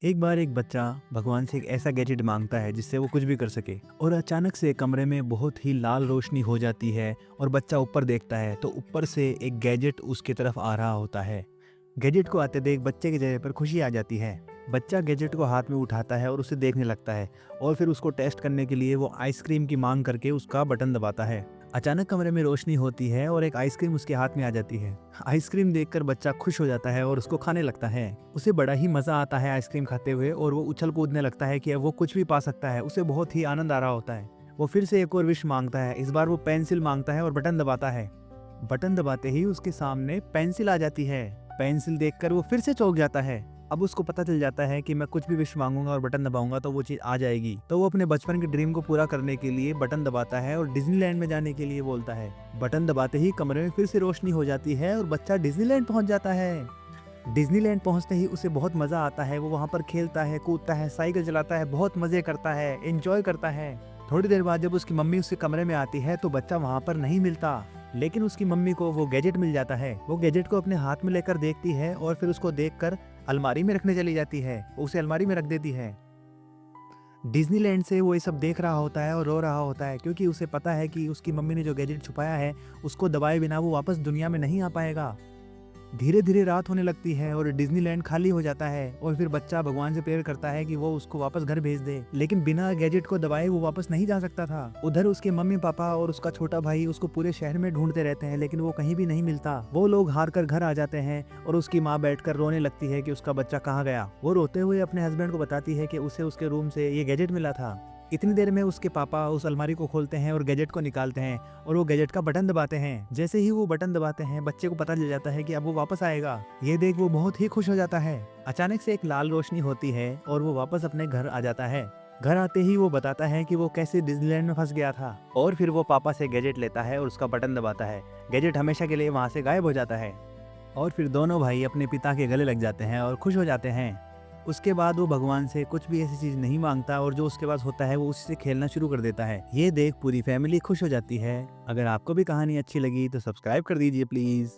एक बार एक बच्चा भगवान से एक ऐसा गैजेट मांगता है जिससे वो कुछ भी कर सके और अचानक से कमरे में बहुत ही लाल रोशनी हो जाती है और बच्चा ऊपर देखता है तो ऊपर से एक गैजेट उसकी तरफ आ रहा होता है। गैजेट को आते देख बच्चे के चेहरे पर खुशी आ जाती है। बच्चा गैजेट को हाथ में उठाता है और उसे देखने लगता है और फिर उसको टेस्ट करने के लिए वो आइसक्रीम की मांग करके उसका बटन दबाता है। अचानक कमरे में रोशनी होती है और एक आइसक्रीम उसके हाथ में आ जाती है। आइसक्रीम देखकर बच्चा खुश हो जाता है और उसको खाने लगता है। उसे बड़ा ही मजा आता है आइसक्रीम खाते हुए और वो उछल कूदने लगता है कि अब वो कुछ भी पा सकता है। उसे बहुत ही आनंद आ रहा होता है। वो फिर से एक और विश मांगता है। इस बार वो पेंसिल मांगता है और बटन दबाता है। बटन दबाते ही उसके सामने पेंसिल आ जाती है। पेंसिल देखकर वो फिर से चौंक जाता है। अब उसको पता चल जाता है कि मैं कुछ भी विश मांगूंगा और बटन दबाऊंगा तो वो चीज आ जाएगी। तो वो अपने बचपन के ड्रीम को पूरा करने के लिए बटन दबाता है और डिज्नीलैंड में जाने के लिए बोलता है। बटन दबाते ही कमरे में फिर से रोशनी हो जाती है और बच्चा डिज्नीलैंड पहुंच जाता है। डिज्नीलैंड पहुंचते ही उसे बहुत मजा आता है। वो वहां पर खेलता है, कूदता है, साइकिल चलाता है, बहुत मजे करता है, एंजॉय करता है। थोड़ी देर बाद जब उसकी मम्मी उसके कमरे में आती है तो बच्चा वहां पर नहीं मिलता, लेकिन उसकी मम्मी को वो गैजेट मिल जाता है। वो गैजेट को अपने हाथ में लेकर देखती है और फिर उसको देखकर अलमारी में रखने चली जाती है। वो उसे अलमारी में रख देती है। डिज्नीलैंड से वो ये सब देख रहा होता है और रो रहा होता है क्योंकि उसे पता है कि उसकी मम्मी ने जो गैजेट छुपाया है उसको दबाए बिना वो वापस दुनिया में नहीं आ पाएगा। धीरे धीरे रात होने लगती है और डिज्नीलैंड खाली हो जाता है और फिर बच्चा भगवान से प्रेयर करता है कि वो उसको वापस घर भेज दे, लेकिन बिना गैजेट को दबाए वो वापस नहीं जा सकता था। उधर उसके मम्मी पापा और उसका छोटा भाई उसको पूरे शहर में ढूंढते रहते हैं लेकिन वो कहीं भी नहीं मिलता। वो लोग हार कर घर आ जाते हैं और उसकी माँ बैठकर रोने लगती है कि उसका बच्चा कहाँ गया। वो रोते हुए अपने हस्बैंड को बताती है कि उसे उसके रूम से ये गैजेट मिला था। इतनी देर में उसके पापा उस अलमारी को खोलते हैं और गैजेट को निकालते हैं और वो गैजेट का बटन दबाते हैं। जैसे ही वो बटन दबाते हैं बच्चे को पता चल जाता है कि अब वो वापस आएगा। ये देख वो बहुत ही खुश हो जाता है। अचानक से एक लाल रोशनी होती है और वो वापस अपने घर आ जाता है। घर आते ही वो बताता है कि वो कैसे डिज्नीलैंड में फंस गया था और फिर वो पापा से गैजेट लेता है और उसका बटन दबाता है। गैजेट हमेशा के लिए वहां से गायब हो जाता है और फिर दोनों भाई अपने पिता के गले लग जाते हैं और खुश हो जाते हैं। उसके बाद वो भगवान से कुछ भी ऐसी चीज नहीं मांगता और जो उसके पास होता है वो उसी से खेलना शुरू कर देता है। ये देख पूरी फैमिली खुश हो जाती है। अगर आपको भी कहानी अच्छी लगी तो सब्सक्राइब कर दीजिए प्लीज।